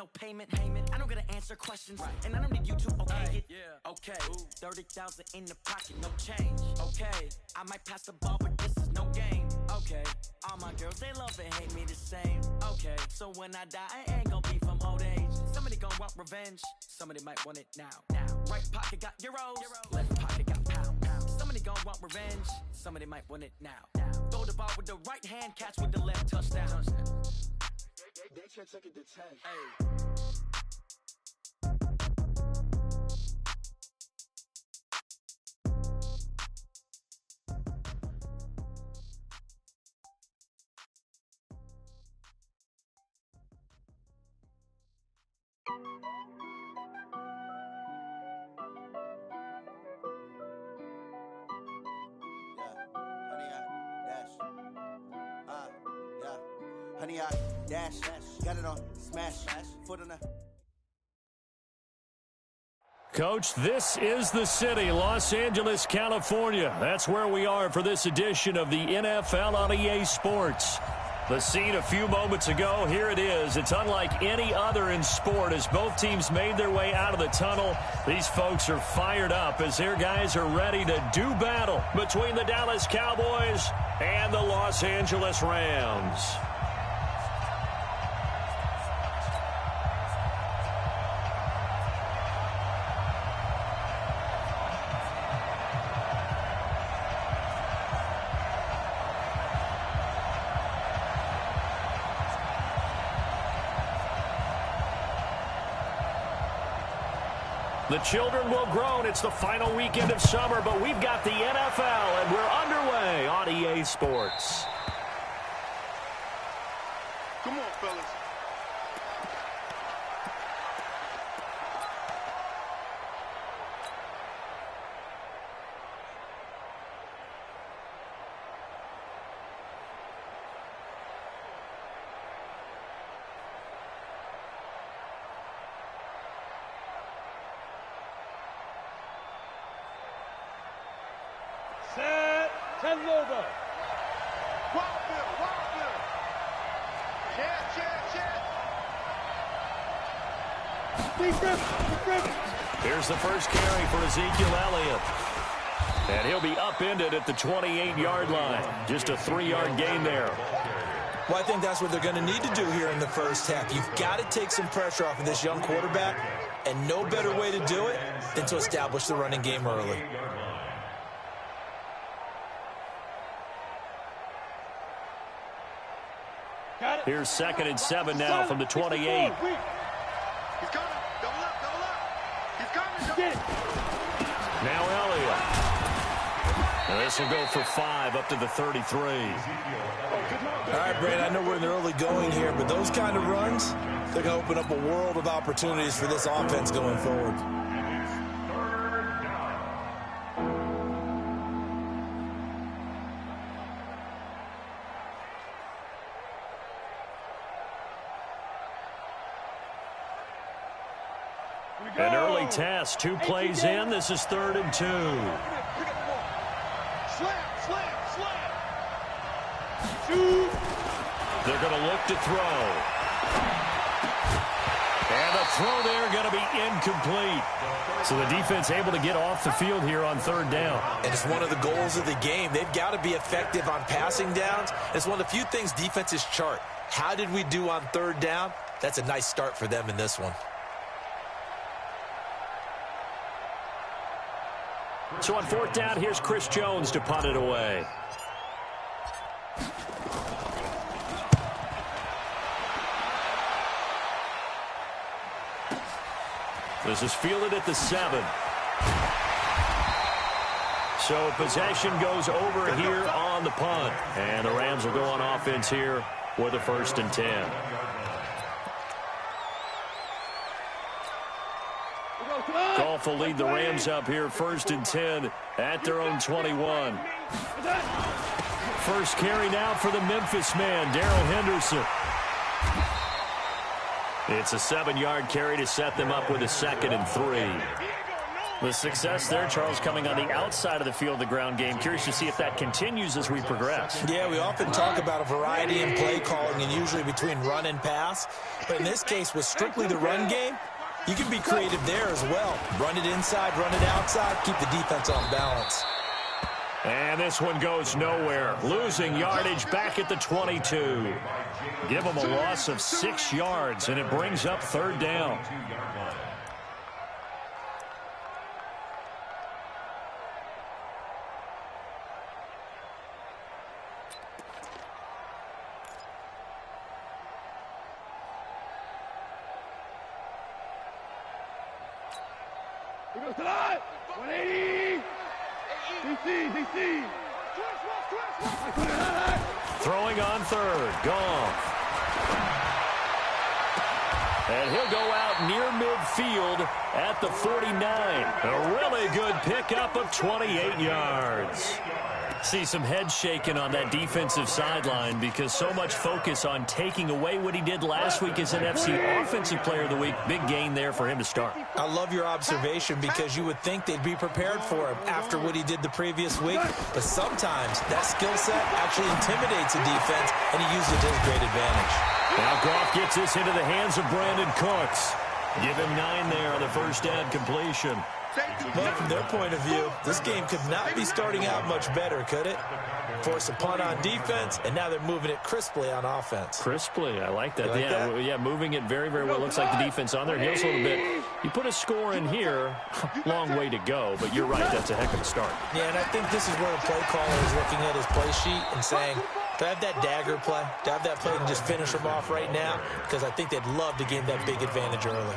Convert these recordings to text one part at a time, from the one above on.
no payment. I don't gotta answer questions, and I don't need you to okay it. Okay, 30,000 in the pocket, no change. Okay, I might pass the ball, but this is no game. Okay, all my girls, they love and hate me the same. Okay, so when I die, I ain't gonna be from old age. Somebody gonna want revenge, somebody might want it now. Right pocket got euros, left pocket got pounds. Somebody gonna want revenge, somebody might want it now. Throw the ball with the right hand, catch with the left, touchdown. They can't take it to 10. Hey. Honey, I dash, got it on, smash, foot on the... Coach, this is the city, Los Angeles, California. That's where we are for this edition of the NFL on EA Sports. The scene a few moments ago, here it is. It's unlike any other in sport as both teams made their way out of the tunnel. These folks are fired up as their guys are ready to do battle between the Dallas Cowboys and the Los Angeles Rams. The children will groan. It's the final weekend of summer, but we've got the NFL, and we're underway on EA Sports. Come on, fellas. Set, turn it over. Wildfield. Chance. Here's the first carry for Ezekiel Elliott. And he'll be upended at the 28-yard line. Just a 3-yard gain there. Well, I think that's what they're going to need to do here in the first half. You've got to take some pressure off of this young quarterback, and no better way to do it than to establish the running game early. Here's 2nd and 7 now from the 28. He's coming. Double up. He's coming. Now Elliott. And this will go for 5 up to the 33. All right, Brandon, I know we're in the early going here, but those kind of runs, they're going to open up a world of opportunities for this offense going forward. An early test, 2 plays in. This is 3rd and 2. Slam. They're going to look to throw. And the throw there going to be incomplete. So the defense able to get off the field here on 3rd down. And it's one of the goals of the game. They've got to be effective on passing downs. It's one of the few things defenses chart. How did we do on 3rd down? That's a nice start for them in this one. So on 4th down, here's Chris Jones to punt it away. This is fielded at the 7. So possession goes over here on the punt. And the Rams will go on offense here with a 1st and 10. Goff will lead the Rams up here 1st and 10 at their own 21. First carry now for the Memphis man, Darrell Henderson. It's a 7-yard carry to set them up with a 2nd and 3. The success there, Charles, coming on the outside of the field, the ground game. Curious to see if that continues as we progress. Yeah, we often talk about a variety in play calling and usually between run and pass. But in this case, with strictly the run game, you can be creative there as well. Run it inside, run it outside, keep the defense off balance. And this one goes nowhere. Losing yardage back at the 22. Give them a loss of 6 yards, and it brings up 3rd down. He goes to the 180. DC. Throwing on 3rd. Gone. And he'll go out near midfield at the 49. A really good pickup of 28 yards. See some head shaking on that defensive sideline because so much focus on taking away what he did last week as NFC Offensive Player of the Week. Big gain there for him to start. I love your observation because you would think they'd be prepared for him after what he did the previous week. But sometimes that skill set actually intimidates a defense, and he uses it to his great advantage. Now Goff gets this into the hands of Brandon Cooks. Give him 9 there on the first down completion. Well, from their point of view, this game could not be starting out much better, could it? Force a punt on defense, and now they're moving it crisply on offense. Crisply, I like that. Yeah, moving it very, very well. Looks like the defense on their heels a little bit. You put a score in here, long way to go, but you're right, that's a heck of a start. Yeah, and I think this is where the play caller is looking at his play sheet and saying, do I have that dagger play? Do I have that play and just finish them off right now? Because I think they'd love to gain that big advantage early.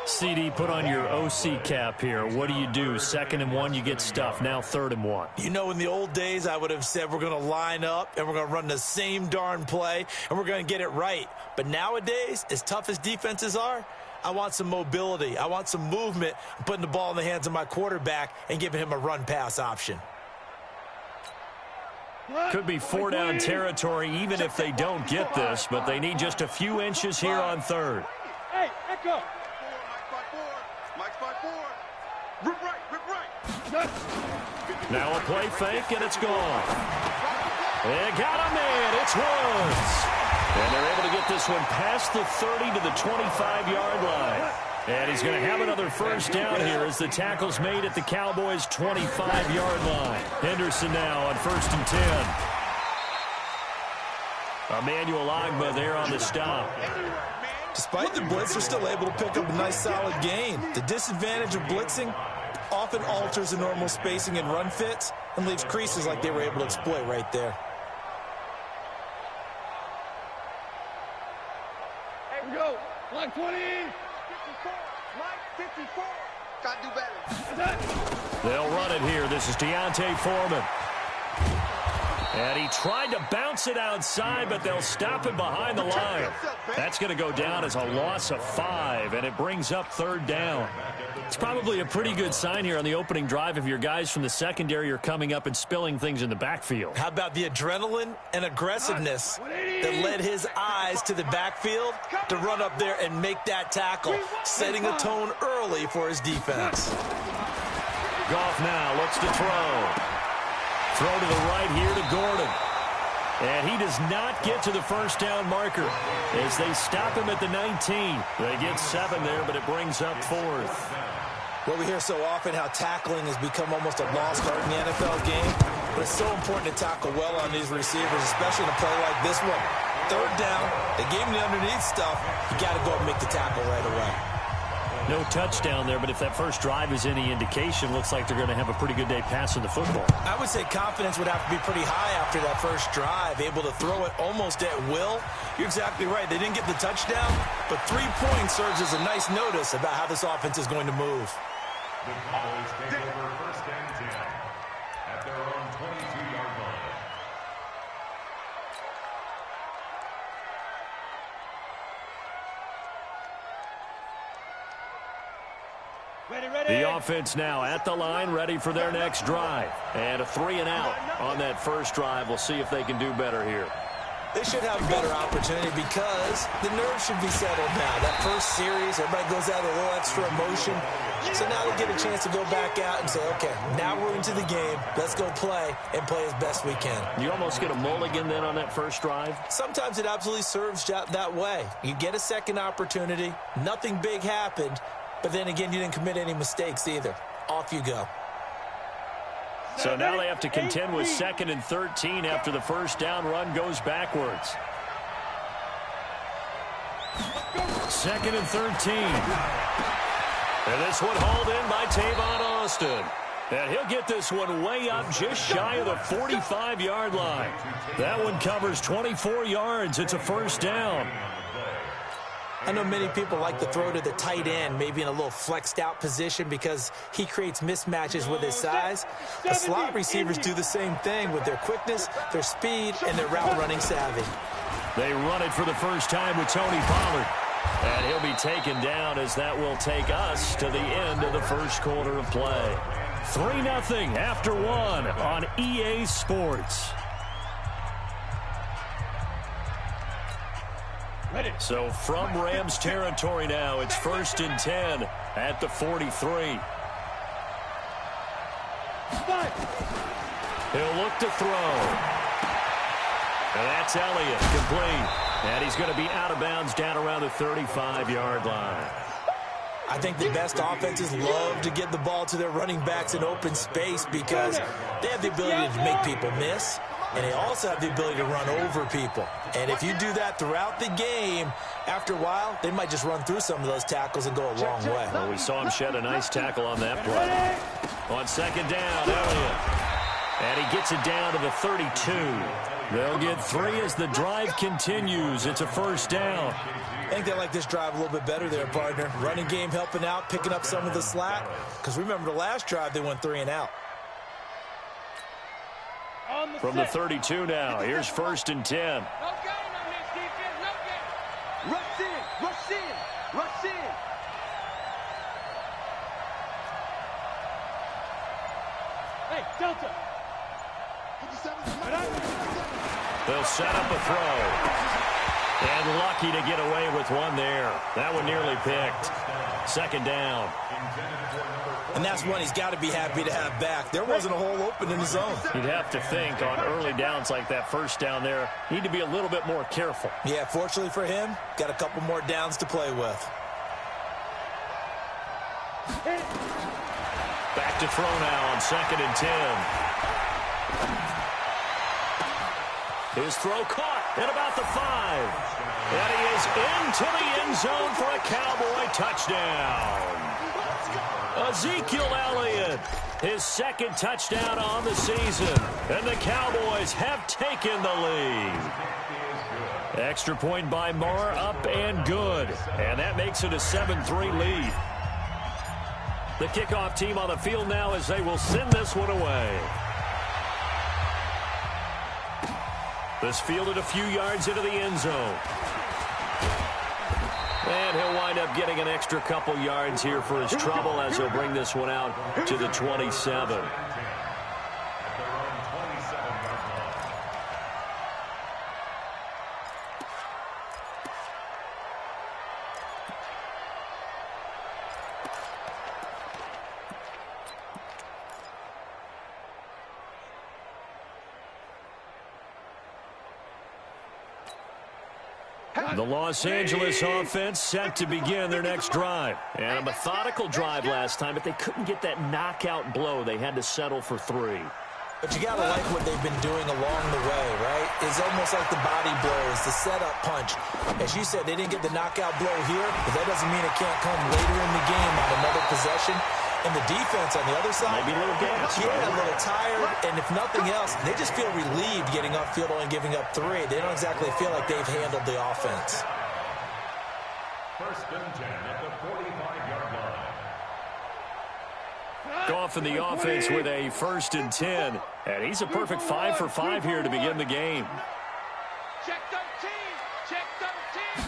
CD, put on your OC cap here. What do you do? 2nd and 1, you get stuffed. Now 3rd and 1. You know, in the old days, I would have said we're going to line up and we're going to run the same darn play and we're going to get it right. But nowadays, as tough as defenses are, I want some mobility. I want some movement. I'm putting the ball in the hands of my quarterback and giving him a run-pass option. Could be 4-down territory even if they don't get this, but they need just a few inches here on 3rd. Hey, echo. Mike's by 4. Rip right. Now a play fake, and it's gone. They got him in. It's Woods. And they're able to get this one past the 30 to the 25-yard line. And he's going to have another first down here as the tackle's made at the Cowboys' 25-yard line. Henderson now on 1st and 10. Emmanuel Ogbah there on the stop. Despite the blitz, they're still able to pick up a nice solid gain. The disadvantage of blitzing often alters the normal spacing and run fits and leaves creases like they were able to exploit right there. Hey, we go. Block 20. 54. Mike, 54. Got to do better. They'll run it here. This is Deontay Foreman. And he tried to bounce it outside, but they'll stop him behind the line. That's going to go down as a loss of 5, and it brings up 3rd down. It's probably a pretty good sign here on the opening drive if your guys from the secondary are coming up and spilling things in the backfield. How about the adrenaline and aggressiveness that led his eyes to the backfield to run up there and make that tackle, setting a tone early for his defense. Goff now looks to throw. Throw to the right here to Gordon. And he does not get to the first down marker as they stop him at the 19. They get 7 there, but it brings up 4th. Well, we hear so often how tackling has become almost a lost art in the NFL game, but it's so important to tackle well on these receivers, especially in a play like this one. 3rd down, they gave him the underneath stuff. You got to go and make the tackle right away. No touchdown there, but if that first drive is any indication, looks like they're going to have a pretty good day passing the football. I would say confidence would have to be pretty high after that first drive, able to throw it almost at will. You're exactly right. They didn't get the touchdown, but 3 points serves as a nice notice about how this offense is going to move. The Cowboys take over 1st and 10 at their own 22-yard line. The offense now at the line, ready for their next drive. And a 3 and out on that first drive. We'll see if they can do better here. They should have a better opportunity because the nerves should be settled now. That first series, everybody goes out with a little extra emotion. So now they get a chance to go back out and say, okay, now we're into the game. Let's go play and play as best we can. You almost get a mulligan then on that first drive? Sometimes it absolutely serves that way. You get a second opportunity. Nothing big happened. But then again, you didn't commit any mistakes either. Off you go. So now they have to contend with 2nd and 13 after the first down run goes backwards. 2nd and 13. And this one hauled in by Tavon Austin. And he'll get this one way up just shy of the 45-yard line. That one covers 24 yards. It's a first down. I know many people like to throw to the tight end, maybe in a little flexed out position because he creates mismatches with his size. The slot receivers do the same thing with their quickness, their speed, and their route running savvy. They run it for the first time with Tony Pollard. And he'll be taken down as that will take us to the end of the first quarter of play. 3-0 after 1 on EA Sports. So from Rams territory now, it's 1st and 10 at the 43. He'll look to throw. And that's Elliott, complete. And he's going to be out of bounds down around the 35-yard line. I think the best offenses love to get the ball to their running backs in open space because they have the ability to make people miss, and they also have the ability to run over people. And if you do that throughout the game, after a while, they might just run through some of those tackles and go a long way. Well, we saw him shed a nice tackle on that play. On 2nd down, Elliott. And he gets it down to the 32. They'll get 3 as the drive continues. It's a first down. I think they like this drive a little bit better there, partner. Running game helping out, picking up some of the slack. Because remember the last drive, they went 3 and out. From the 32 now, here's 1st and 10. No game on this defense, no game. Rush in, rush in, rush in. Hey, Delta. They'll set up a throw. And lucky to get away with one there. That one nearly picked. 2nd down. And that's one he's got to be happy to have back. There wasn't a hole open in the zone. You'd have to think on early downs like that first down there, need to be a little bit more careful. Yeah, fortunately for him, got a couple more downs to play with. Back to throw now on 2nd and 10. His throw caught at about the 5. And he is into the end zone for a Cowboy touchdown. Ezekiel Elliott, his 2nd touchdown on the season. And the Cowboys have taken the lead. Extra point by Marr, up and good. And that makes it a 7-3 lead. The kickoff team on the field now as they will send this one away. This fielded a few yards into the end zone. And he'll wind up getting an extra couple yards here for his trouble as he'll bring this one out to the 27. The Los Angeles offense set to begin their next drive. And a methodical drive last time, but they couldn't get that knockout blow. They had to settle for 3. But you got to like what they've been doing along the way, right? It's almost like the body blows, the setup punch. As you said, they didn't get the knockout blow here, but that doesn't mean it can't come later in the game on another possession. And the defense on the other side, maybe a little gas. Yeah, a little tired. And if nothing else, they just feel relieved getting upfield only giving up 3. They don't exactly feel like they've handled the offense. 1st and 10 at the 45-yard line. Goff in the offense with a 1st and 10. And he's a perfect 5 for 5 here to begin the game. Check 13, check 13.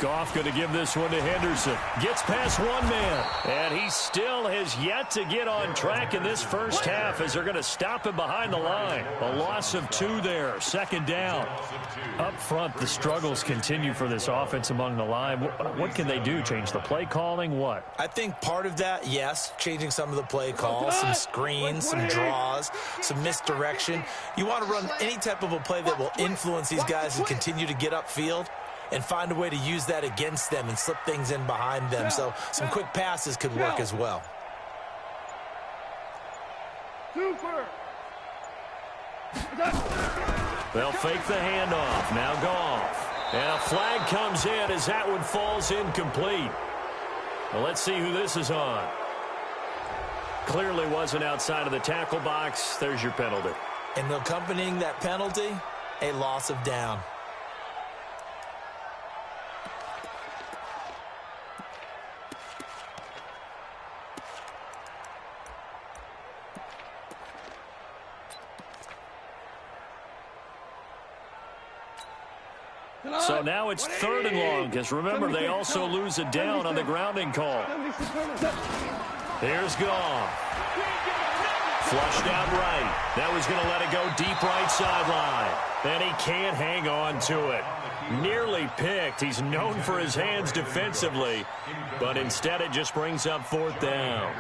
Goff going to give this one to Henderson. Gets past one man. And he still has yet to get on track in this first half as they're going to stop him behind the line. A loss of 2 there. Second down. Up front, the struggles continue for this offense among the line. What can they do? Change the play calling? What? I think part of that, yes, changing some of the play calls, some screens, some draws, some misdirection. You want to run any type of a play that will influence these guys and continue to get upfield and find a way to use that against them and slip things in behind them. So some quick passes could work as well. They'll fake the handoff. Now Goff. And a flag comes in as that one falls incomplete. Well, let's see who this is on. Clearly wasn't outside of the tackle box. There's your penalty. And accompanying that penalty, a loss of down. So now it's 3rd and long, because remember, they also lose a down on the grounding call. Here's Goff. Flushed out right. That was going to let it go deep right sideline. And he can't hang on to it. Nearly picked. He's known for his hands defensively, but instead it just brings up 4th down.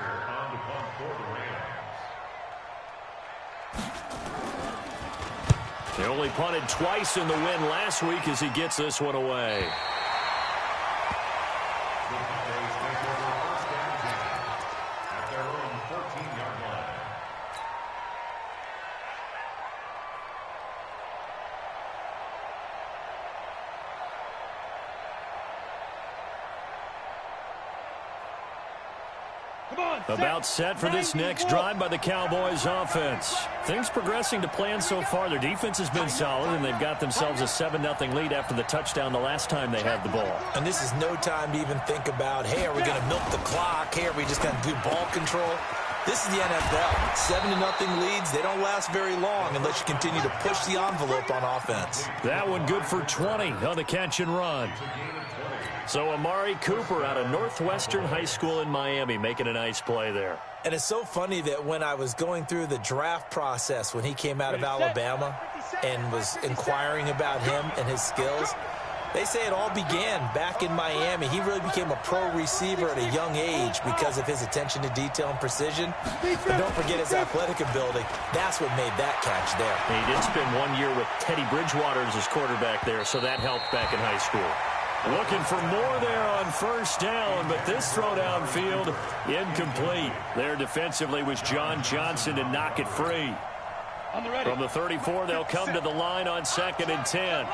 They only punted twice in the win last week as he gets this one away. About set for this next drive by the Cowboys offense. Things progressing to plan so far. Their defense has been solid, and they've got themselves a 7-0 lead after the touchdown the last time they had the ball. And this is no time to even think about, hey, are we going to milk the clock? Hey, are we just going to do ball control? This is the NFL. 7-0 leads, they don't last very long unless you continue to push the envelope on offense. That one good for 20 on the catch and run. So Amari Cooper out of Northwestern High School in Miami making a nice play there. And it's so funny that when I was going through the draft process when he came out of Alabama and was inquiring about him and his skills, they say it all began back in Miami. He really became a pro receiver at a young age because of his attention to detail and precision. But don't forget his athletic ability. That's what made that catch there. He did spend 1 year with Teddy Bridgewater as his quarterback there, so that helped back in high school. Looking for more there on 1st down, but this throw downfield incomplete. There defensively was John Johnson to knock it free. From the 34, they'll come to the line on 2nd and 10.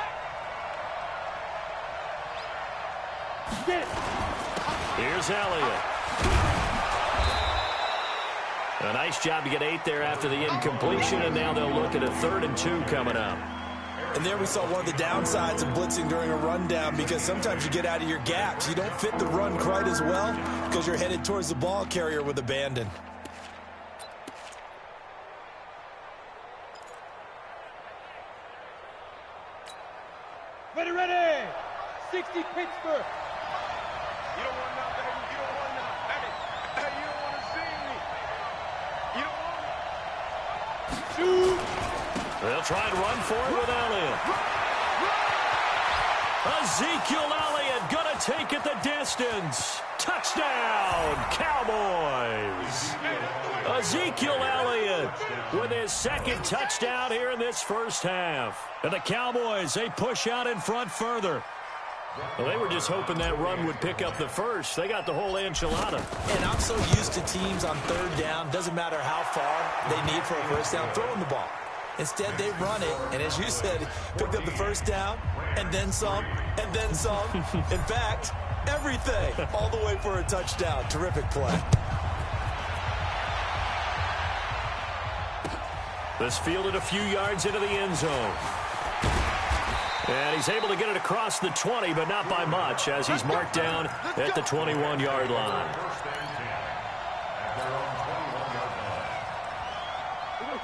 Here's Elliott. A nice job to get 8 there after the incompletion, and now they'll look at a 3rd and 2 coming up. And there we saw one of the downsides of blitzing during a rundown, because sometimes you get out of your gaps. You don't fit the run quite as well because you're headed towards the ball carrier with abandon. Ready. 60 Pittsburgh. You don't want none, baby. You don't want none. Hey, you don't want to see me. You don't want to. Shoot. They'll try and run for it with Elliott. Ezekiel Elliott going to take it the distance. Touchdown, Cowboys. Ezekiel Elliott with his 2nd touchdown here in this first half. And the Cowboys, they push out in front further. Well, they were just hoping that run would pick up the first. They got the whole enchilada. And I'm so used to teams on 3rd down, doesn't matter how far they need for a first down, throwing the ball. Instead, they run it, and as you said, picked up the 1st down, and then some, and then some. In fact, everything, all the way for a touchdown. Terrific play. This fielded a few yards into the end zone. And he's able to get it across the 20, but not by much, as he's marked down at the 21-yard line.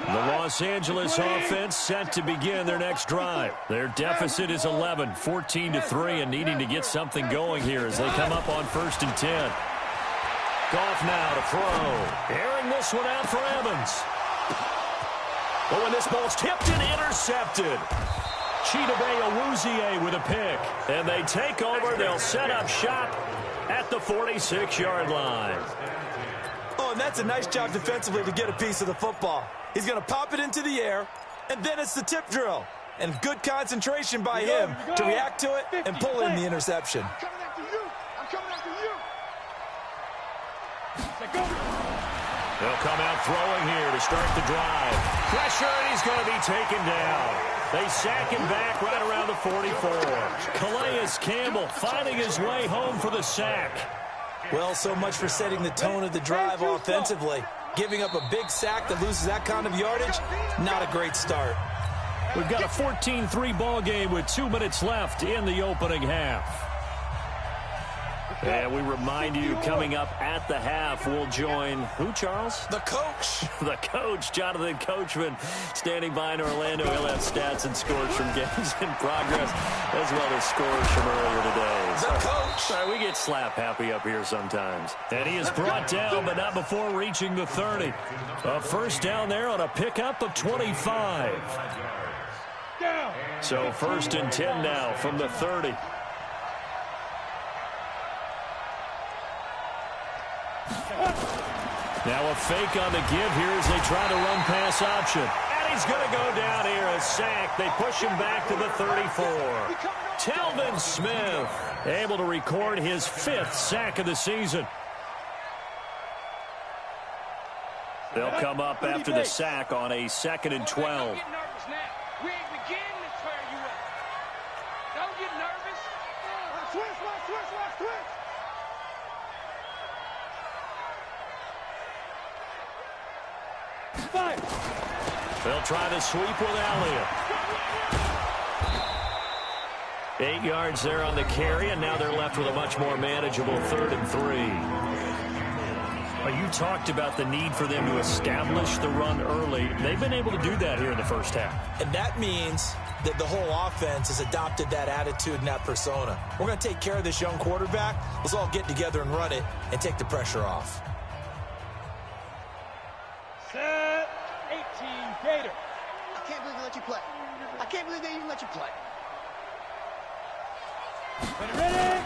The Los Angeles offense set to begin their next drive. Their deficit is 11, 14-3, and needing to get something going here as they come up on 1st and 10. Goff now to throw. Airing this one out for Evans. Oh, and this ball's tipped and intercepted. Chidobe Awuzie with a pick. And they take over. They'll set up shop at the 46-yard line. Oh, and that's a nice job defensively to get a piece of the football. He's going to pop it into the air, and then it's the tip drill. And good concentration by him to react to it and pull in the interception. I'm coming after you. I'm coming after you. They'll come out throwing here to start the drive. Pressure, and he's going to be taken down. They sack him back right around the 44. Calais Campbell finding his way home for the sack. Well, so much for setting the tone of the drive offensively. Giving up a big sack that loses that kind of yardage, not a great start. We've got a 14-3 ball game with 2 minutes left in the opening half. And we remind you, coming up at the half, we'll join who, Charles? The coach. The coach, Jonathan Coachman, standing by in Orlando. He'll have stats and scores from games in progress, as well as scores from earlier today. The coach. Sorry, we get slap happy up here sometimes. And he is brought down, but not before reaching the 30. A first down there on a pickup of 25. So 1st and 10 now from the 30. Now a fake on the give here as they try to run pass option. And he's going to go down here, a sack. They push him back to the 34. Telvin Smith able to record his 5th sack of the season. They'll come up after the sack on a 2nd and 12. We ain't beginning to tear you up. Don't get nervous. Twist. They'll try to sweep with Elliott. 8 yards there on the carry, and now they're left with a much more manageable 3rd and 3. You talked about the need for them to establish the run early. They've been able to do that here in the first half. And that means that the whole offense has adopted that attitude and that persona. We're going to take care of this young quarterback. Let's all get together and run it and take the pressure off. Set 18 Gator. I can't believe they let you play. I can't believe they even let you play. Ready?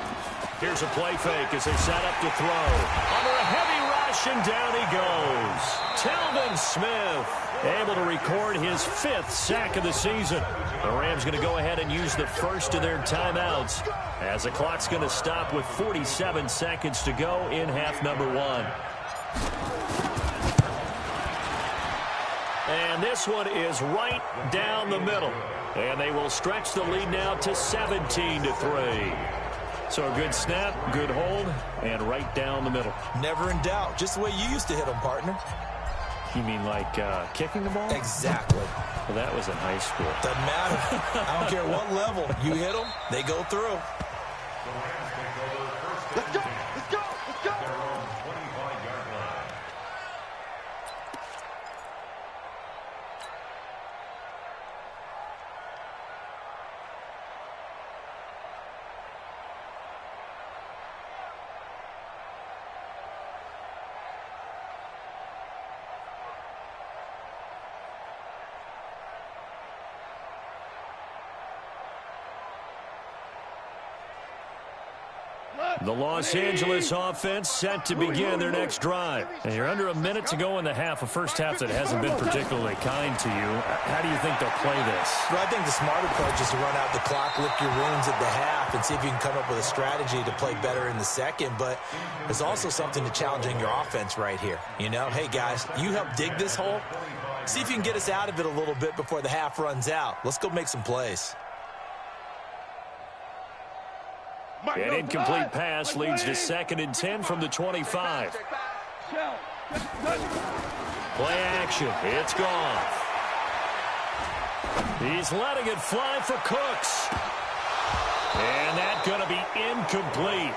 Here's a play fake as they set up to throw. Under a heavy rush, and down he goes. Telvin Smith able to record his 5th sack of the season. The Rams going to go ahead and use the first of their timeouts as the clock's going to stop with 47 seconds to go in half number 1. And this one is right down the middle. And they will stretch the lead now to 17-3. So a good snap, good hold, and right down the middle. Never in doubt. Just the way you used to hit them, partner. You mean like kicking the ball? Exactly. Well, that was in high school. Doesn't matter. I don't care what level. You hit them, they go through. Let's go. Let's go. Let's go. Their own 25-yard line. The Los Angeles offense set to begin their next drive. And you're under a minute to go in the half, a first half that hasn't been particularly kind to you. How do you think they'll play this? Well, I think the smart approach is to run out the clock, lick your wounds at the half, and see if you can come up with a strategy to play better in the second. But there's also something to challenging your offense right here. You know, hey, guys, you help dig this hole. See if you can get us out of it a little bit before the half runs out. Let's go make some plays. An incomplete pass leads to 2nd and 10 from the 25. Play action. It's gone. He's letting it fly for Cooks. And that's going to be incomplete.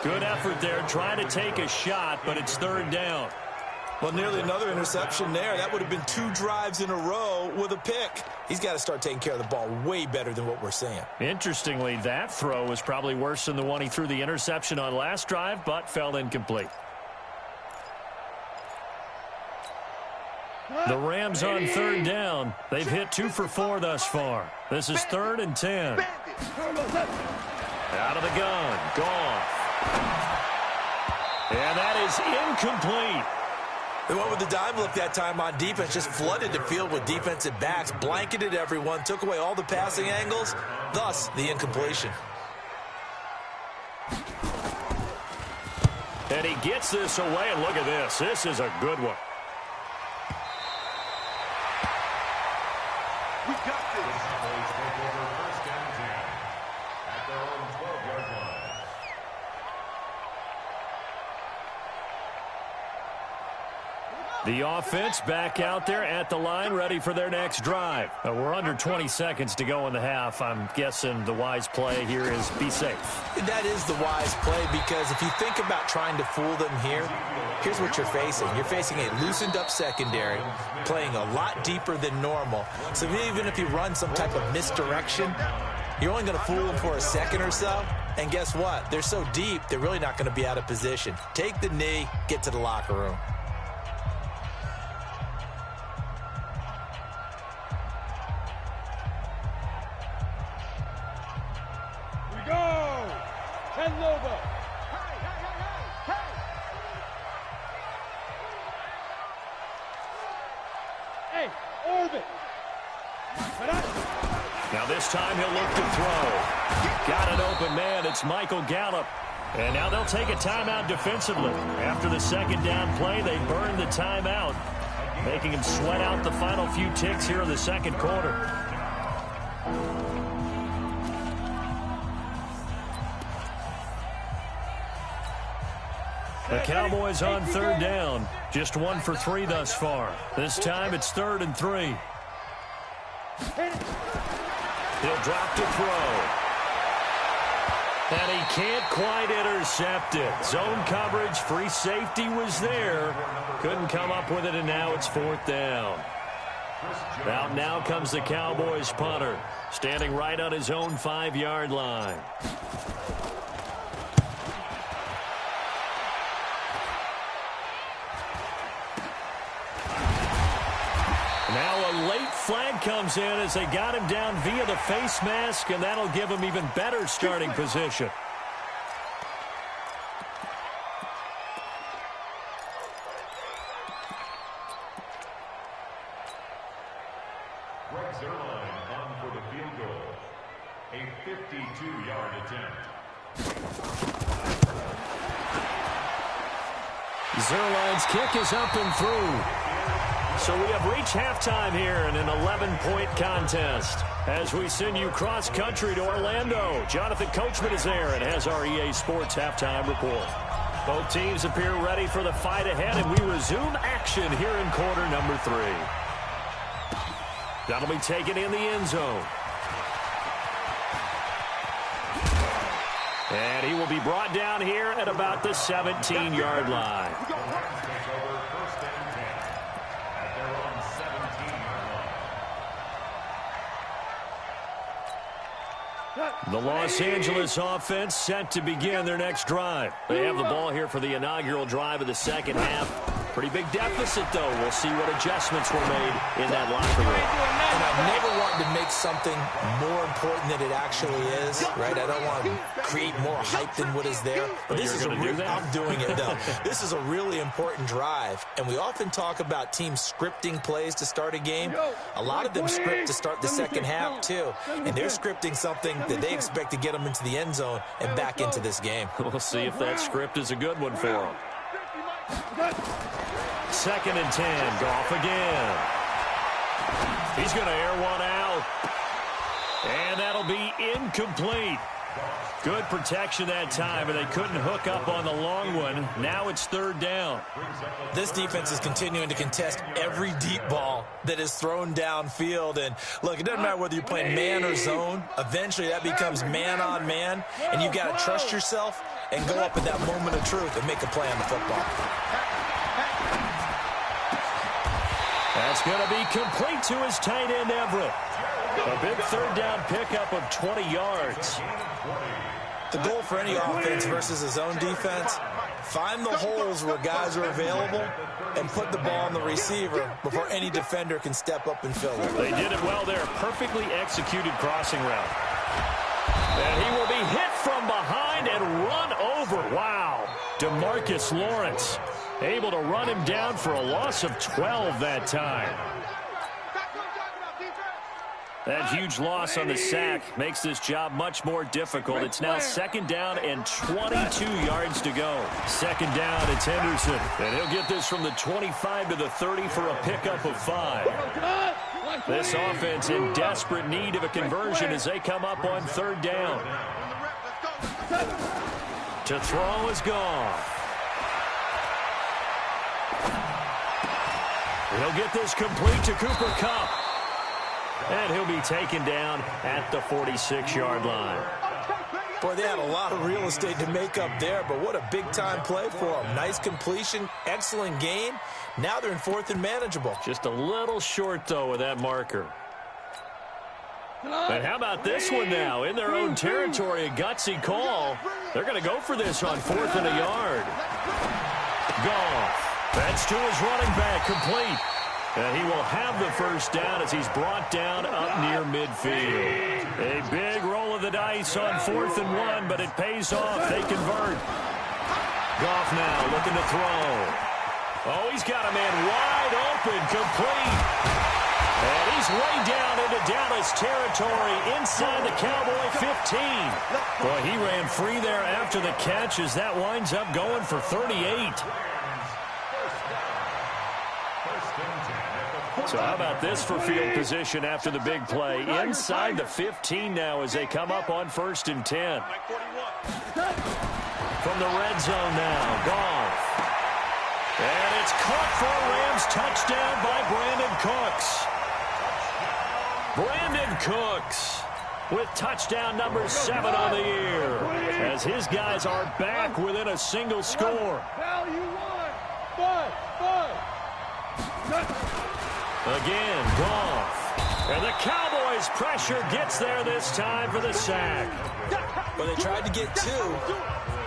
Good effort there trying to take a shot, but it's 3rd down. Well, nearly another interception there. That would have been 2 drives in a row with a pick. He's got to start taking care of the ball way better than what we're seeing. Interestingly, that throw was probably worse than the one he threw the interception on last drive, but fell incomplete. The Rams on 3rd down. They've hit 2 for 4 thus far. This is 3rd and 10. Out of the gun. Gone. And that is incomplete. They went with the dime look that time on defense, just flooded the field with defensive backs, blanketed everyone, took away all the passing angles, thus the incompletion. And he gets this away, and look at this. This is a good one. We got this. The Cowboys take over 1st and 10 at their own 12-yard line. The offense back out there at the line, ready for their next drive. We're under 20 seconds to go in the half. I'm guessing the wise play here is be safe. That is the wise play, because if you think about trying to fool them here, here's what you're facing. You're facing a loosened-up secondary, playing a lot deeper than normal. So even if you run some type of misdirection, you're only going to fool them for a second or so. And guess what? They're so deep, they're really not going to be out of position. Take the knee, get to the locker room. Now this time he'll look to throw. Got an open man. It's Michael Gallup. And now they'll take a timeout defensively. After the 2nd down play, they burn the timeout, making him sweat out the final few ticks here in the 2nd quarter. The Cowboys on 3rd down. Just 1 for 3 thus far. This time it's 3rd and 3. He'll drop to throw. And he can't quite intercept it. Zone coverage, free safety was there. Couldn't come up with it, and now it's 4th down. Out now comes the Cowboys punter, standing right on his own 5-yard line. Now a late flag comes in as they got him down via the face mask, and that'll give him even better starting position. On for the field goal. A 52-yard attempt. Zerline's kick is up and through. So we have reached halftime here in an 11-point contest. As we send you cross-country to Orlando, Jonathan Coachman is there and has our EA Sports halftime report. Both teams appear ready for the fight ahead, and we resume action here in quarter number 3. That'll be taken in the end zone. And he will be brought down here at about the 17-yard line. The Los Angeles offense set to begin their next drive. They have the ball here for the inaugural drive of the 2nd half. Pretty big deficit, though. We'll see what adjustments were made in that locker room. And I've never wanted to make something more important than it actually is, right? I don't want to create more hype than what is there. But this is I'm doing it, though. This is a really important drive. And we often talk about teams scripting plays to start a game. A lot of them script to start the 2nd half, too. And they're scripting something that they expect to get them into the end zone and back into this game. We'll see if that script is a good one for them. 2nd and 10. Goff again. He's going to air one out. And that'll be incomplete. Good protection that time, and they couldn't hook up on the long one. Now it's 3rd down. This defense is continuing to contest every deep ball that is thrown downfield. And, look, it doesn't matter whether you're playing man or zone. Eventually that becomes man on man, and you've got to trust yourself and go up at that moment of truth and make a play on the football. That's going to be complete to his tight end, Everett. A big third down pickup of 20 yards. The goal for any offense versus his own defense, find the holes where guys are available and put the ball on the receiver before any defender can step up and fill it. They did it well there. Perfectly executed crossing route. And he will be hit from behind and run over. Wow. DeMarcus Lawrence able to run him down for a loss of 12 that time. That huge loss on the sack makes this job much more difficult. It's now second down and 22 yards to go. Second down, it's Henderson. And he'll get this from the 25 to the 30 for a pickup of 5. This offense in desperate need of a conversion as they come up on third down. To throw is gone. He'll get this complete to Cooper Kupp. And he'll be taken down at the 46-yard line. Boy, they had a lot of real estate to make up there, but what a big-time play for them. Nice completion, excellent gain. Now they're in fourth and manageable. Just a little short, though, with that marker. And how about this one now? In their own territory, a gutsy call. They're going to go for this on fourth and a yard. Goff. That's to his running back, complete. And he will have the first down as he's brought down up near midfield. A big roll of the dice on fourth and 1, but it pays off. They convert. Goff now looking to throw. Oh, he's got a man wide open, complete. And he's way down into Dallas territory inside the Cowboy 15. Boy, he ran free there after the catch as that winds up going for 38. So how about this for field position after the big play? Inside the 15 now as they come up on first and 10. From the red zone now, Goff. And it's caught for a Rams touchdown by Brandon Cooks. Brandon Cooks with touchdown number 7 on the year as his guys are back within a single score. Again, Goff. And the Cowboys' pressure gets there this time for the sack. Well, they tried to get 2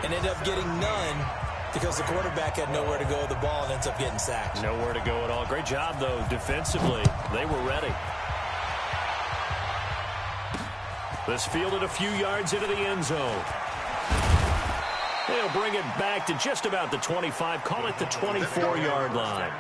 and ended up getting none because the quarterback had nowhere to go with the ball and ends up getting sacked. Nowhere to go at all. Great job, though, defensively. They were ready. This fielded a few yards into the end zone. They'll bring it back to just about the 25. Call it the 24-yard line.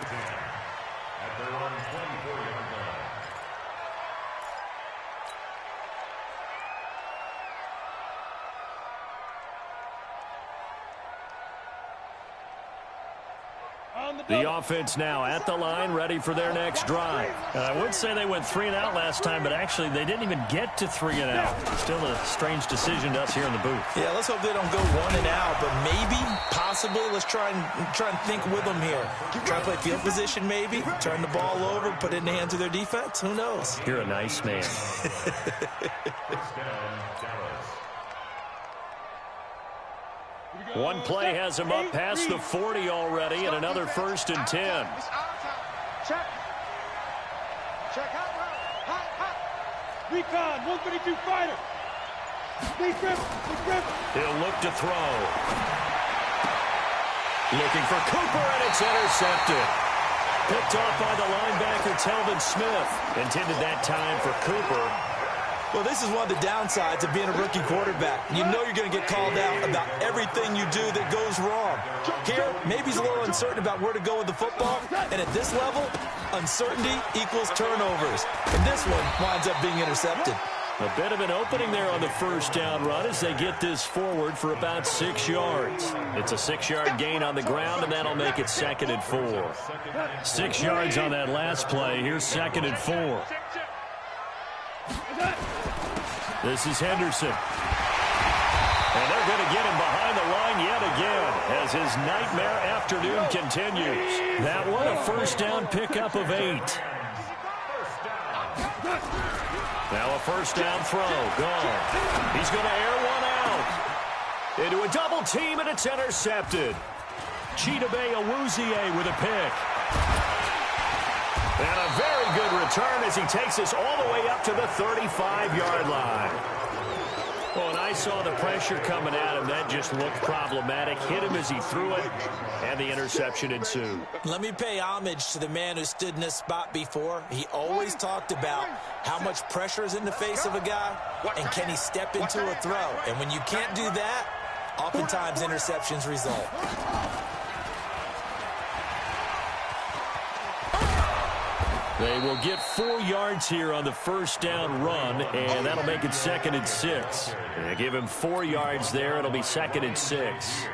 The offense now at the line, ready for their next drive. I would say they went 3 and out last time, but actually they didn't even get to 3 and out. Still a strange decision to us here in the booth. Yeah, let's hope they don't go 1 and out, but maybe, possibly, let's try and think with them here. Try to play field position maybe, turn the ball over, put it in the hands of their defense. Who knows? You're a nice man. One play has him up past the 40 already, and another first and 10. Check. Check out. Hot. Recon, 132 fighter. Please grip. He'll look to throw. Looking for Cooper, and it's intercepted. Picked off by the linebacker, Telvin Smith. Intended that time for Cooper. Well, this is one of the downsides of being a rookie quarterback. You know you're going to get called out about everything you do that goes wrong. Here, maybe he's a little uncertain about where to go with the football, and at this level, uncertainty equals turnovers. And this one winds up being intercepted. A bit of an opening there on the first down run as they get this forward for about 6 yards. It's a 6-yard gain on the ground, and that'll make it 2nd and 4. 6 yards on that last play. Here's 2nd and 4. This is Henderson. And they're going to get him behind the line yet again as his nightmare afternoon continues. That one a first down pickup of 8. Now a first down throw. Gone. He's going to air one out. Into a double team, and it's intercepted. Chidobe Awuzie with a pick. And a very good return as he takes us all the way up to the 35-yard line. Well, and I saw the pressure coming at him. That just looked problematic. Hit him as he threw it, and the interception ensued. Let me pay homage to the man who stood in this spot before. He always talked about how much pressure is in the face of a guy, and can he step into a throw. And when you can't do that, oftentimes interceptions result. They will get 4 yards here on the first down run, and that'll make it 2nd and 6. They give him 4 yards there. It'll be 2nd and 6.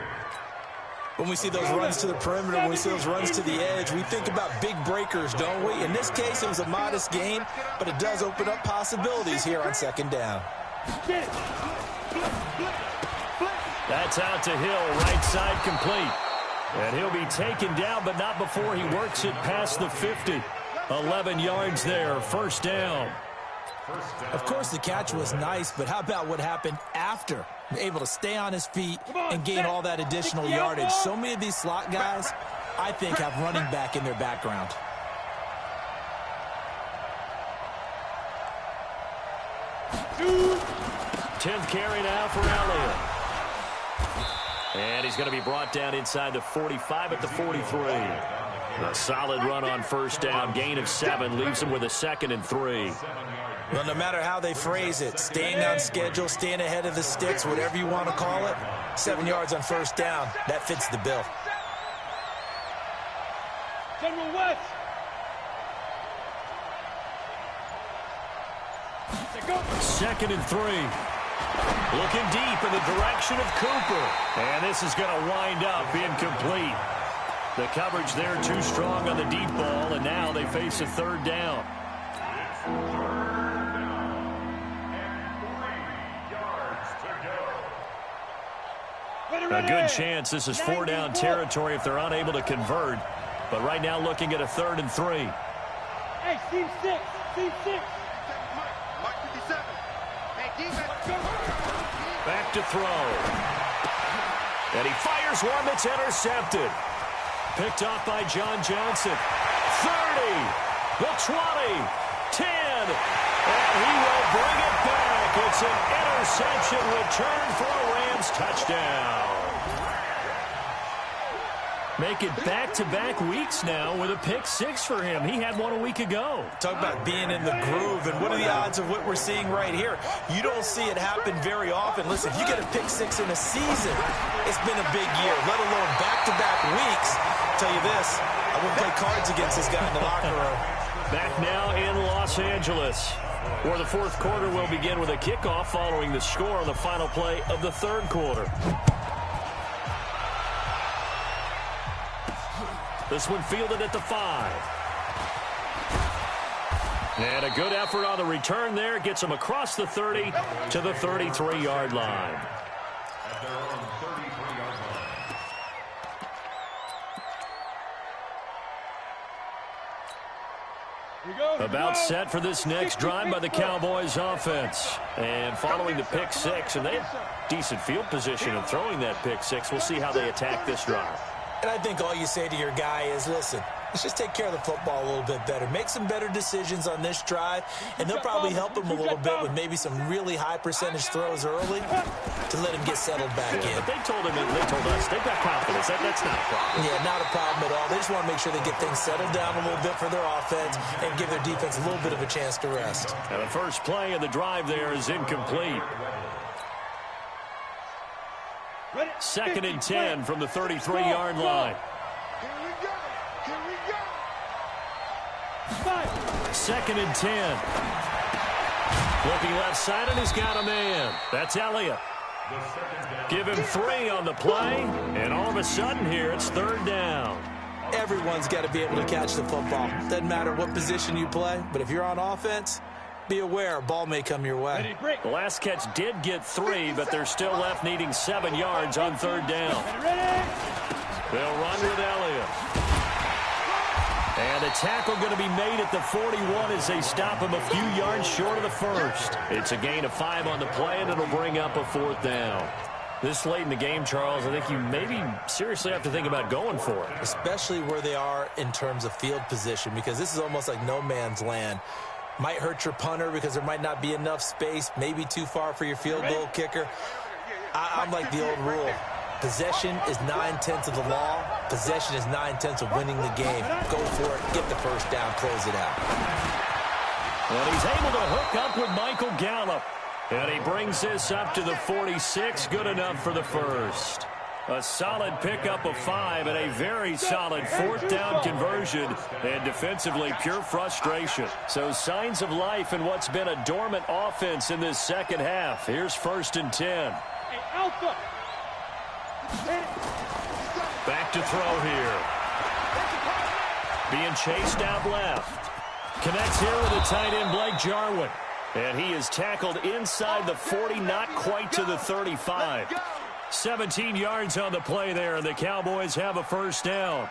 When we see those runs to the perimeter, when we see those runs to the edge, we think about big breakers, don't we? In this case, it was a modest gain, but it does open up possibilities here on 2nd down. That's out to Hill, right side complete. And he'll be taken down, but not before he works it past the 50. 11 yards there, first down. Of course, the catch was nice, but how about what happened after? Able to stay on his feet and gain all that additional yardage. So many of these slot guys, I think, have running back in their background. Tenth carry now for Elliott. And he's going to be brought down inside the 45 at the 43. A solid run on first down. Gain of 7 leaves him with a 2nd and 3. Well, no matter how they phrase it, staying on schedule, staying ahead of the sticks, whatever you want to call it, 7 yards on first down, that fits the bill. General West. 2nd and 3. Looking deep in the direction of Cooper. And this is going to wind up incomplete. The coverage there too strong on the deep ball, and now they face a 3rd down. It's 3rd down and 3 yards to go. A good chance this is 4 down territory if they're unable to convert. But right now looking at a 3rd and 3. Hey, team 6. Team 6. Mike 57. Hey, defense. Back to throw. And he fires one that's intercepted. Picked off by John Johnson. 30, the 20, 10, and he will bring it back. It's an interception return for a Rams touchdown. Make it back-to-back weeks now with a pick 6 for him. He had one a week ago. Talk about being in the groove, and what are the odds of what we're seeing right here? You don't see it happen very often. Listen, if you get a pick 6 in a season, it's been a big year, let alone back-to-back weeks. I'll tell you this, I wouldn't play cards against this guy in the locker room. Back now in Los Angeles, where the 4th quarter will begin with a kickoff following the score on the final play of the 3rd quarter. This one fielded at the 5. And a good effort on the return there. Gets him across the 30 to the 33-yard line. At their own 33-yard line. About set for this next drive by the Cowboys offense. And following the pick 6, and they have decent field position in throwing that pick 6. We'll see how they attack this drive. And I think all you say to your guy is, listen, let's just take care of the football a little bit better. Make some better decisions on this drive, and they'll probably help him a little bit with maybe some really high percentage throws early to let him get settled back in. But they told us they've got confidence. That's not a problem. Yeah, not a problem at all. They just want to make sure they get things settled down a little bit for their offense and give their defense a little bit of a chance to rest. And the first play of the drive there is incomplete. 2nd and 10 from the 33-yard line. Here we go. 2nd and 10. Looking left side, and he's got a man. That's Elliott. Give him 3 on the play, and all of a sudden here it's 3rd down. Everyone's got to be able to catch the football. Doesn't matter what position you play, but if you're on offense, be aware a ball may come your way. The last catch did get 3, but they're still left needing 7 yards on 3rd down. They'll run with Elliott. And a tackle going to be made at the 41 as they stop him a few yards short of the first. It's a gain of 5 on the play, and it'll bring up a 4th down. This late in the game, Charles, I think you maybe seriously have to think about going for it. Especially where they are in terms of field position, because this is almost like no man's land. Might hurt your punter because there might not be enough space, maybe too far for your field goal kicker. I'm like the old rule. Possession is 9/10 of the law. Possession is 9/10 of winning the game. Go for it. Get the first down. Close it out. And he's able to hook up with Michael Gallup. And he brings this up to the 46. Good enough for the first. A solid pickup of 5 and a very solid 4th down conversion. And defensively, pure frustration. So signs of life in what's been a dormant offense in this second half. Here's 1st and 10. Back to throw here. Being chased out left. Connects here with a tight end, Blake Jarwin. And he is tackled inside the 40, not quite to the 35. 17 yards on the play there, and the Cowboys have a first down.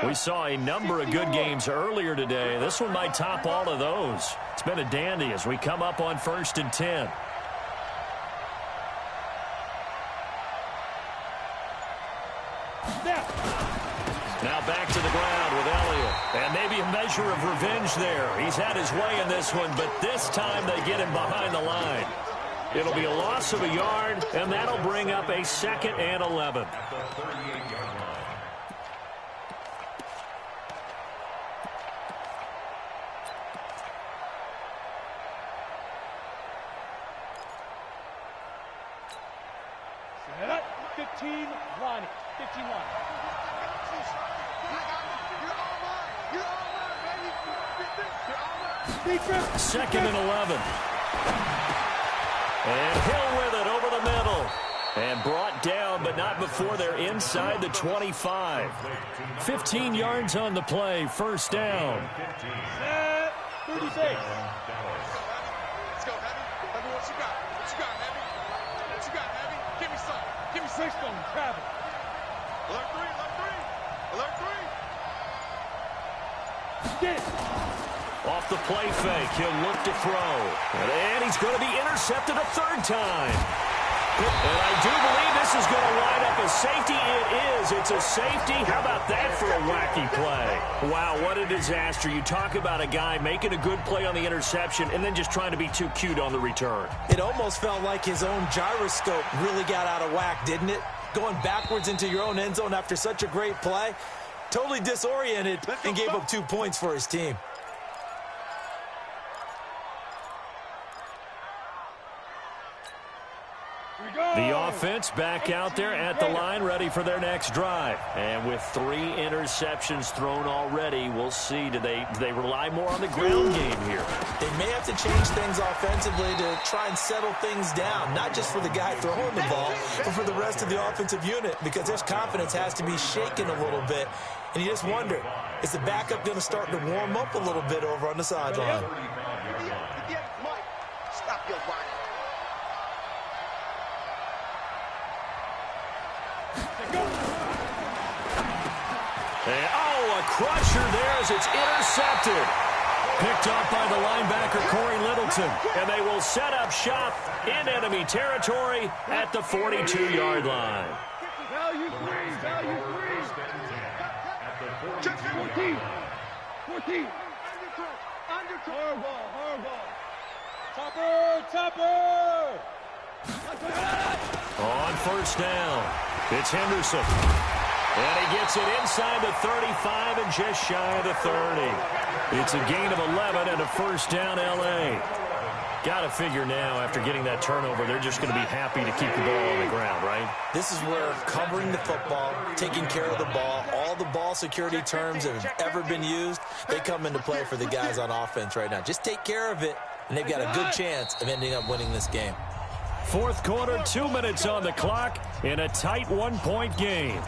We saw a number of good games earlier today. This one might top all of those. It's been a dandy as we come up on 1st and 10. Now back to the ground with Elliott. And maybe a measure of revenge there. He's had his way in this one, but this time they get him behind the line. It'll be a loss of a yard, and that'll bring up a 2nd and 11. At the 38-yard line. Set up. 15 line. 15 line. 2nd and 11. And Hill with it over the middle. And brought down, but not before they're inside the 25. 15 yards on the play. First down. Set. 36. Let's go, Heavy. Heavy, what you got? What you got, Heavy? What you got, Heavy? Give me some. Give me some. Six on travel. Alert 3, alert 3. Alert 3. Get it. Off the play fake, he'll look to throw. And he's going to be intercepted a 3rd time. And I do believe this is going to wind up a safety. It is. It's a safety. How about that for a wacky play? Wow, what a disaster. You talk about a guy making a good play on the interception and then just trying to be too cute on the return. It almost felt like his own gyroscope really got out of whack, didn't it? Going backwards into your own end zone after such a great play. Totally disoriented and gave up 2 points for his team. The offense back out there at the line, ready for their next drive. And with 3 interceptions thrown already, we'll see. Do they rely more on the ground game here? They may have to change things offensively to try and settle things down, not just for the guy throwing the ball, but for the rest of the offensive unit, because their confidence has to be shaken a little bit. And you just wonder, is the backup going to start to warm up a little bit over on the sideline? Mike, stop your body. And, a crusher there as it's intercepted. Picked up by the linebacker, Corey Littleton. And they will set up shop in enemy territory at the 42-yard line. Value 3. Value 3. 14. Hard ball. Topper. On 1st down, it's Henderson. And he gets it inside the 35 and just shy of the 30. It's a gain of 11 and a first down, L.A. Got to figure now, after getting that turnover, they're just going to be happy to keep the ball on the ground, right? This is where covering the football, taking care of the ball, all the ball security terms that have ever been used, they come into play for the guys on offense right now. Just take care of it, and they've got a good chance of ending up winning this game. 4th quarter, 2 minutes on the clock in a tight 1-point game.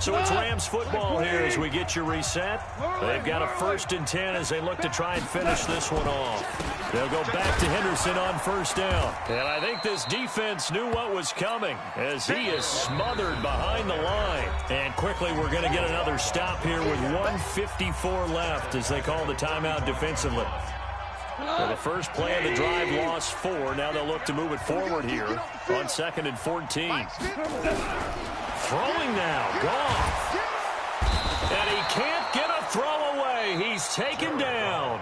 So it's Rams football here as we get you reset. They've got a 1st and 10 as they look to try and finish this one off. They'll go back to Henderson on 1st down. And I think this defense knew what was coming as he is smothered behind the line. And quickly we're going to get another stop here with 1:54 left as they call the timeout defensively. Well, the first play of the drive lost 4. Now they'll look to move it forward here on 2nd and 14. Throwing now, Goff. And he can't get a throw away. He's taken down.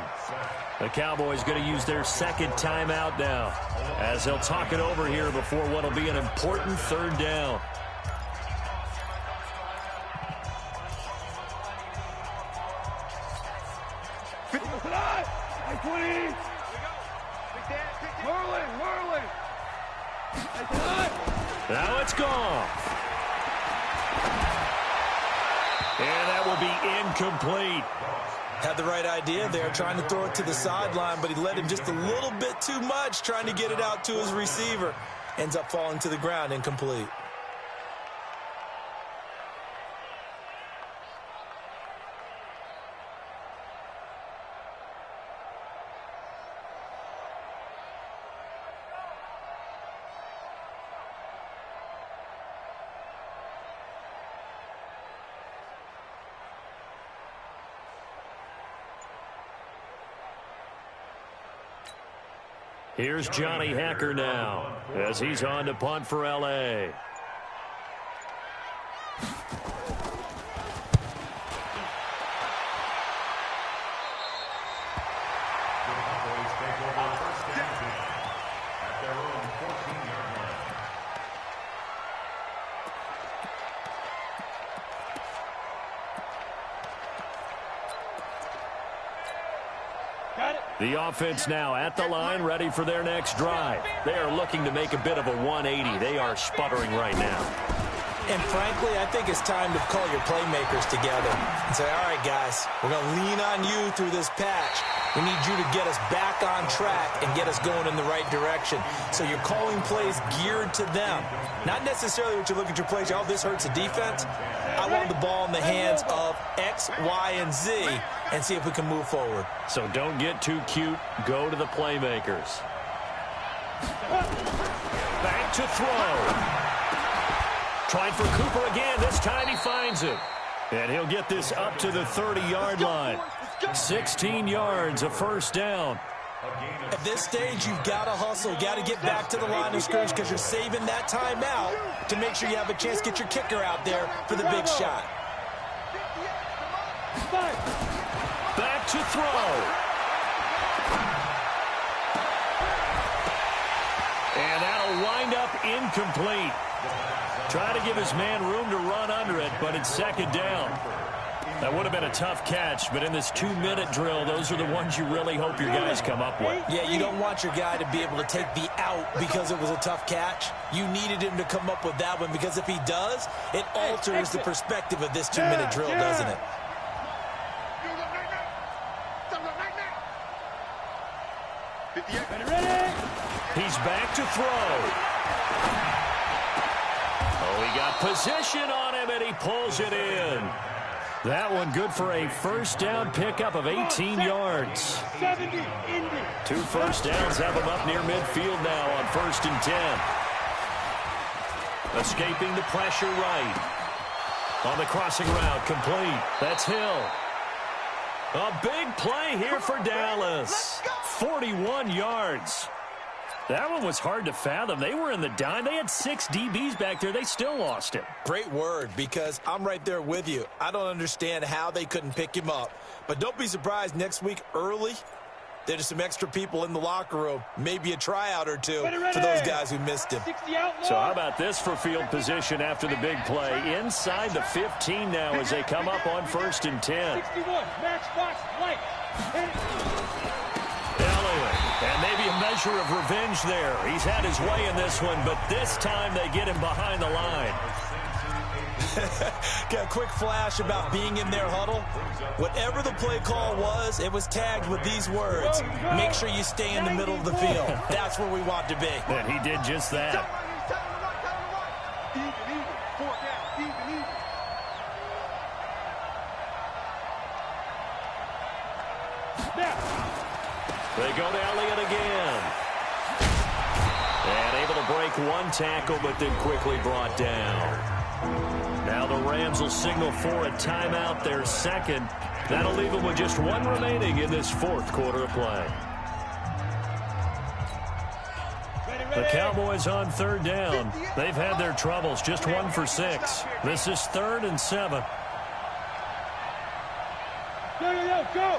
The Cowboys going to use their 2nd timeout now as they'll talk it over here before what will be an important 3rd down. Now it's gone. And that will be incomplete. Had the right idea there, trying to throw it to the sideline, but he led him just a little bit too much, trying to get it out to his receiver. Ends up falling to the ground, incomplete. Here's Johnny Hacker now as he's on to punt for L.A. The offense now at the line, ready for their next drive. They are looking to make a bit of a 180. They are sputtering right now. And frankly, I think it's time to call your playmakers together and say, all right, guys, we're going to lean on you through this patch. We need you to get us back on track and get us going in the right direction. So you're calling plays geared to them. Not necessarily what you look at your plays, oh, this hurts the defense. I want the ball in the hands of X, Y, and Z and see if we can move forward. So don't get too cute. Go to the playmakers. Back to throw. Trying for Cooper again. This time he finds him. And he'll get this up to the 30-yard line. 16 yards, a 1st down. At this stage, you've got to hustle. Got to get back to the line of scrimmage because you're saving that timeout to make sure you have a chance to get your kicker out there for the big shot. Back to throw. And that'll wind up incomplete. Trying to give his man room to run under it, but it's 2nd down. That would have been a tough catch, but in this 2-minute drill, those are the ones you really hope your guys come up with. Yeah, you don't want your guy to be able to take the out because it was a tough catch. You needed him to come up with that one because if he does, it alters the perspective of this 2-minute drill, doesn't it? He's back to throw. Oh, he got position on him, and he pulls it in. That one good for a 1st down pickup of 18 yards. 2 first downs have him up near midfield now on 1st and 10. Escaping the pressure right. On the crossing route, complete. That's Hill. A big play here for Dallas. 41 yards. That one was hard to fathom. They were in the dime. They had 6 DBs back there. They still lost him. Great word, because I'm right there with you. I don't understand how they couldn't pick him up. But don't be surprised next week early, there's some extra people in the locker room. Maybe a tryout or two for those guys who missed him. So how about this for field position after the big play? Inside the 15 now as they come up on 1st and 10. 61, matchbox, light. And maybe a measure of revenge there. He's had his way in this one, but this time they get him behind the line. Got a quick flash about being in their huddle. Whatever the play call was, it was tagged with these words. Make sure you stay in the middle of the field. That's where we want to be. And he did just that. They go to Elliott again. And able to break one tackle, but then quickly brought down. Now the Rams will signal for a timeout, their second. That'll leave them with just one remaining in this fourth quarter of play. The Cowboys on third down. They've had their troubles, just 1 for 6. This is 3rd and 7. Go!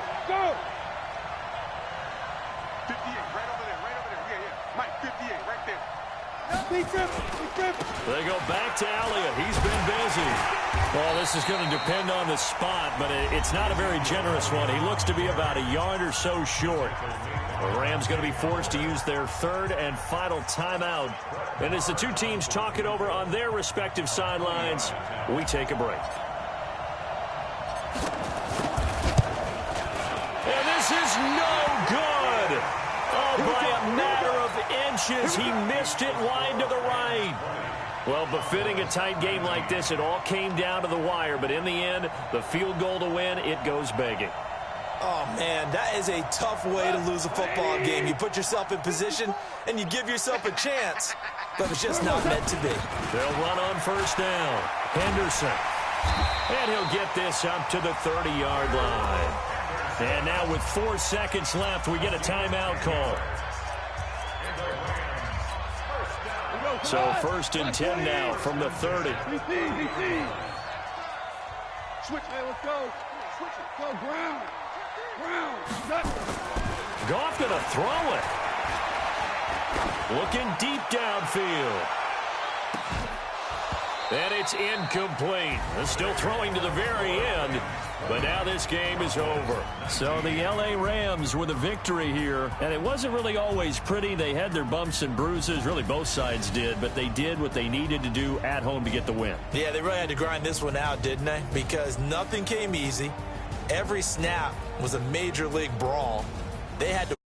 58, right over there. Yeah. Mike, 58, right there. They go back to Elliott. He's been busy. Well, this is going to depend on the spot, but it's not a very generous one. He looks to be about a yard or so short. The Rams going to be forced to use their third and final timeout. And as the two teams talk it over on their respective sidelines, we take a break. And this is no good. Oh, by a matter of inches, he missed it line to the right. Well, befitting a tight game like this, it all came down to the wire. But in the end, the field goal to win, it goes begging. Oh, man, that is a tough way to lose a football game. You put yourself in position, and you give yourself a chance. But it's just not meant to be. They'll run on first down. Henderson. And he'll get this up to the 30-yard line. And now with 4 seconds left, we get a timeout call. So 1st and 10 now from the 30. Switch, hey, let's go. Switch it. Go, ground. Goff going to throw it. Looking deep downfield. And it's incomplete. They're still throwing to the very end. But now this game is over. So the L.A. Rams with a victory here. And it wasn't really always pretty. They had their bumps and bruises. Really, both sides did. But they did what they needed to do at home to get the win. Yeah, they really had to grind this one out, didn't they? Because nothing came easy. Every snap was a major league brawl. They had to